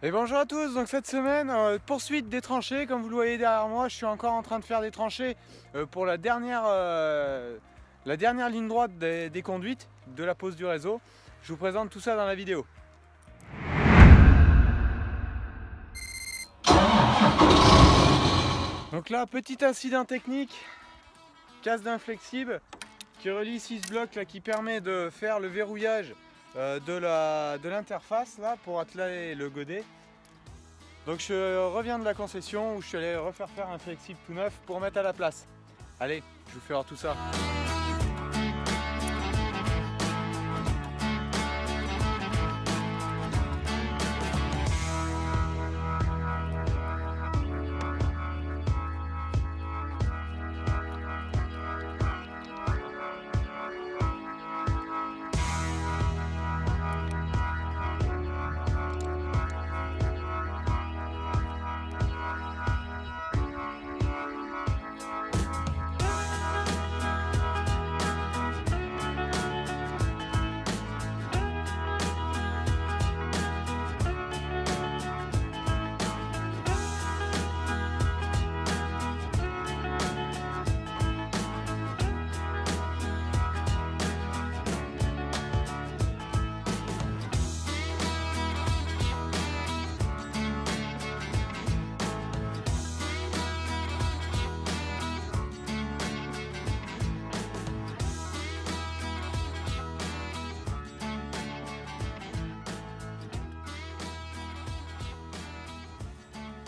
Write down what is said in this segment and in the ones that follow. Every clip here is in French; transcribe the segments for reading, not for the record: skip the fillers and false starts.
Et bonjour à tous, donc cette semaine, poursuite des tranchées, comme vous le voyez derrière moi, je suis encore en train de faire des tranchées pour la dernière ligne droite des conduites de la pose du réseau. Je vous présente tout ça dans la vidéo. Donc là, petit incident technique, casse d'inflexible qui relie ici ce bloc là qui permet de faire le verrouillage de l'interface là pour atteler le godet. Donc je reviens de la concession où je suis allé refaire un flexible tout neuf pour mettre à la place. Allez, je vous fais voir tout ça.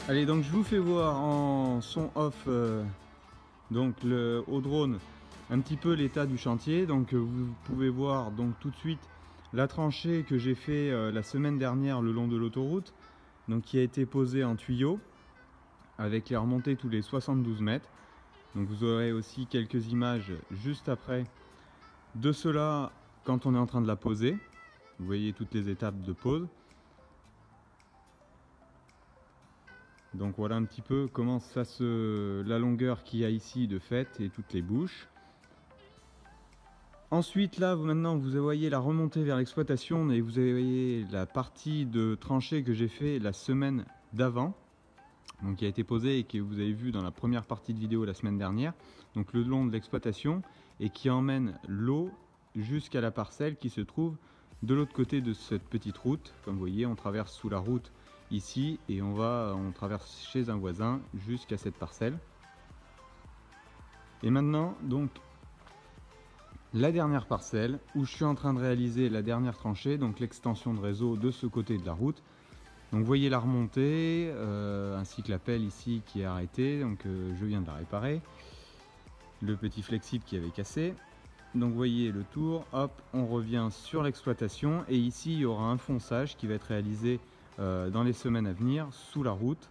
Allez, donc je vous fais voir en son off au drone un petit peu l'état du chantier. Donc vous pouvez voir donc tout de suite la tranchée que j'ai fait la semaine dernière le long de l'autoroute, donc qui a été posée en tuyau avec les remontées tous les 72 mètres. Donc vous aurez aussi quelques images juste après de cela quand on est en train de la poser. Vous voyez toutes les étapes de pose. Donc voilà un petit peu comment la longueur qu'il y a ici de fait et toutes les bouches. Ensuite là maintenant vous voyez la remontée vers l'exploitation et vous voyez la partie de tranchée que j'ai fait la semaine d'avant. Donc qui a été posée et que vous avez vu dans la première partie de vidéo la semaine dernière. Donc le long de l'exploitation et qui emmène l'eau jusqu'à la parcelle qui se trouve de l'autre côté de cette petite route. Comme vous voyez, on traverse sous la route ici et on traverse chez un voisin jusqu'à cette parcelle. Et maintenant donc la dernière parcelle où je suis en train de réaliser la dernière tranchée, donc l'extension de réseau de ce côté de la route. Donc vous voyez la remontée ainsi que la pelle ici qui est arrêtée, donc je viens de la réparer, le petit flexible qui avait cassé. Donc vous voyez le tour, hop, on revient sur l'exploitation et ici il y aura un fonçage qui va être réalisé dans les semaines à venir sous la route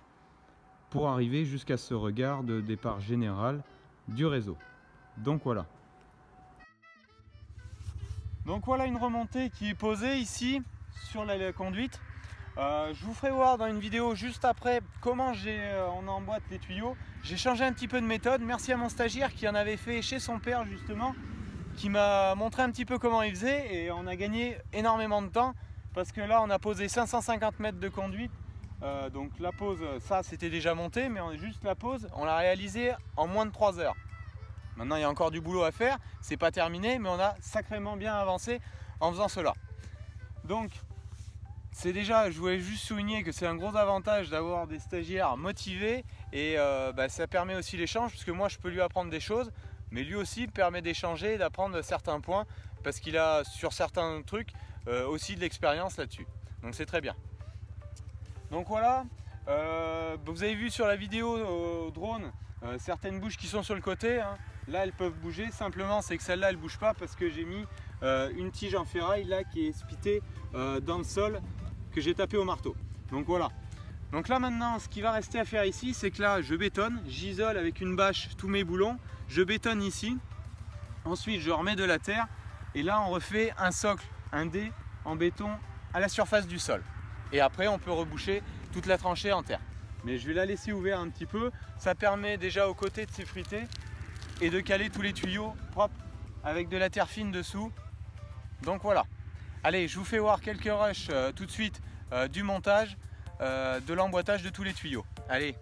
pour arriver jusqu'à ce regard de départ général du réseau. Donc voilà. Donc voilà une remontée qui est posée ici sur la conduite. Je vous ferai voir dans une vidéo juste après comment on emboîte les tuyaux. J'ai changé un petit peu de méthode. Merci à mon stagiaire qui en avait fait chez son père justement, qui m'a montré un petit peu comment il faisait et on a gagné énormément de temps. Parce que là on a posé 550 mètres de conduite, donc la pose, ça c'était déjà monté, mais juste la pose, on l'a réalisée en moins de 3 heures. Maintenant il y a encore du boulot à faire, c'est pas terminé, mais on a sacrément bien avancé en faisant cela. Donc c'est déjà, je voulais juste souligner que c'est un gros avantage d'avoir des stagiaires motivés et ça permet aussi l'échange, parce que moi je peux lui apprendre des choses, mais lui aussi permet d'échanger et d'apprendre certains points, parce qu'il a sur certains trucs aussi de l'expérience là-dessus, donc c'est très bien. Donc voilà, vous avez vu sur la vidéo au drone certaines bouches qui sont sur le côté, hein. Là elles peuvent bouger, simplement c'est que celle-là elle bouge pas parce que j'ai mis une tige en ferraille là qui est spitée dans le sol que j'ai tapé au marteau. Donc voilà. Donc là maintenant ce qui va rester à faire ici, c'est que là je bétonne, j'isole avec une bâche tous mes boulons, je bétonne ici, ensuite je remets de la terre et là on refait un socle, un dé en béton à la surface du sol. Et après on peut reboucher toute la tranchée en terre. Mais je vais la laisser ouverte un petit peu, ça permet déjà aux côtés de s'effriter et de caler tous les tuyaux propres avec de la terre fine dessous. Donc voilà. Allez, je vous fais voir quelques rushs tout de suite du montage de l'emboîtage de tous les tuyaux. Allez!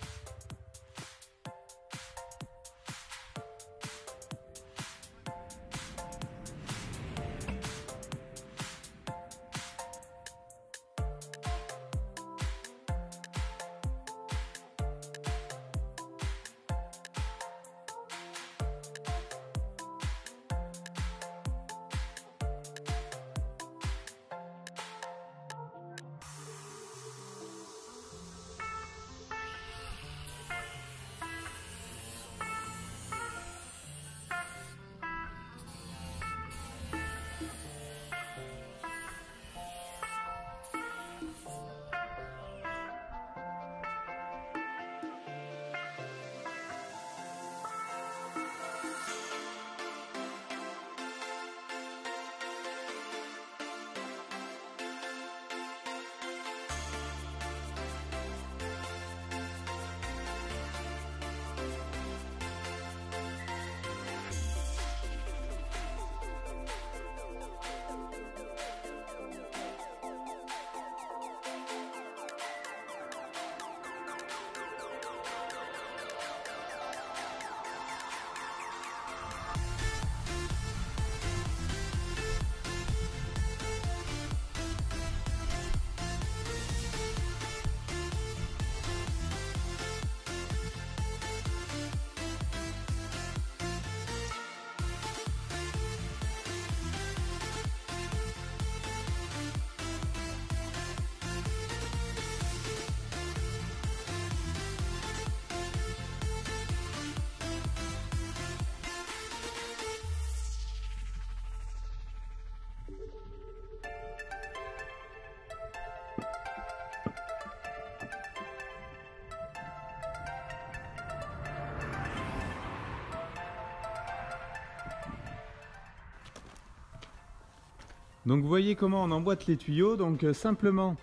Donc vous voyez comment on emboîte les tuyaux. Donc simplement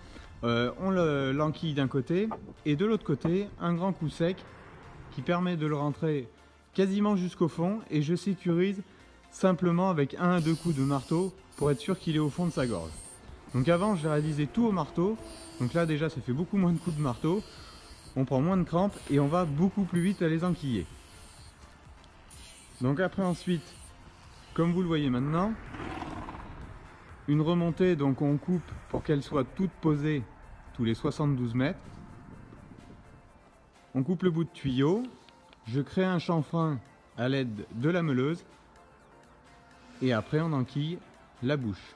on l'enquille d'un côté et de l'autre côté un grand coup sec qui permet de le rentrer quasiment jusqu'au fond, et je sécurise simplement avec 1 à 2 coups de marteau pour être sûr qu'il est au fond de sa gorge. Donc avant je réalisais tout au marteau, donc là déjà ça fait beaucoup moins de coups de marteau, on prend moins de crampes et on va beaucoup plus vite à les enquiller. Donc après ensuite, comme vous le voyez maintenant, une remontée, donc on coupe pour qu'elle soit toute posée tous les 72 mètres. On coupe le bout de tuyau, je crée un chanfrein à l'aide de la meuleuse et après on enquille la bouche.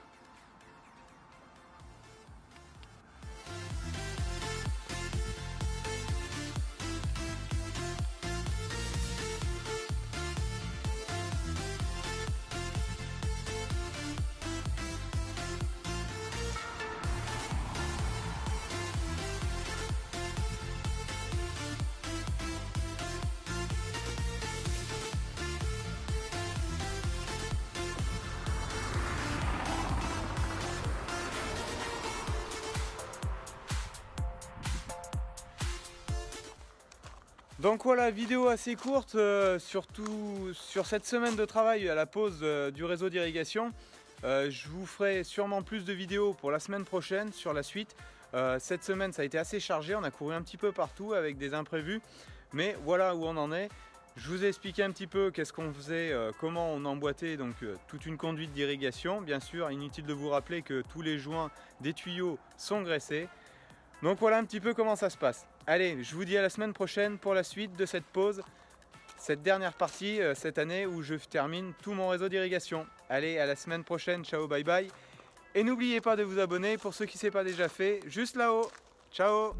Donc voilà, vidéo assez courte, surtout sur cette semaine de travail à la pause du réseau d'irrigation. Je vous ferai sûrement plus de vidéos pour la semaine prochaine sur la suite. Cette semaine ça a été assez chargé, on a couru un petit peu partout avec des imprévus, mais voilà où on en est. Je vous ai expliqué un petit peu qu'est-ce qu'on faisait, comment on emboîtait donc toute une conduite d'irrigation. Bien sûr, inutile de vous rappeler que tous les joints des tuyaux sont graissés. Donc voilà un petit peu comment ça se passe. Allez, je vous dis à la semaine prochaine pour la suite de cette pause, cette dernière partie cette année où je termine tout mon réseau d'irrigation. Allez, à la semaine prochaine, ciao, bye bye. Et n'oubliez pas de vous abonner pour ceux qui ne sont pas déjà fait, juste là-haut. Ciao!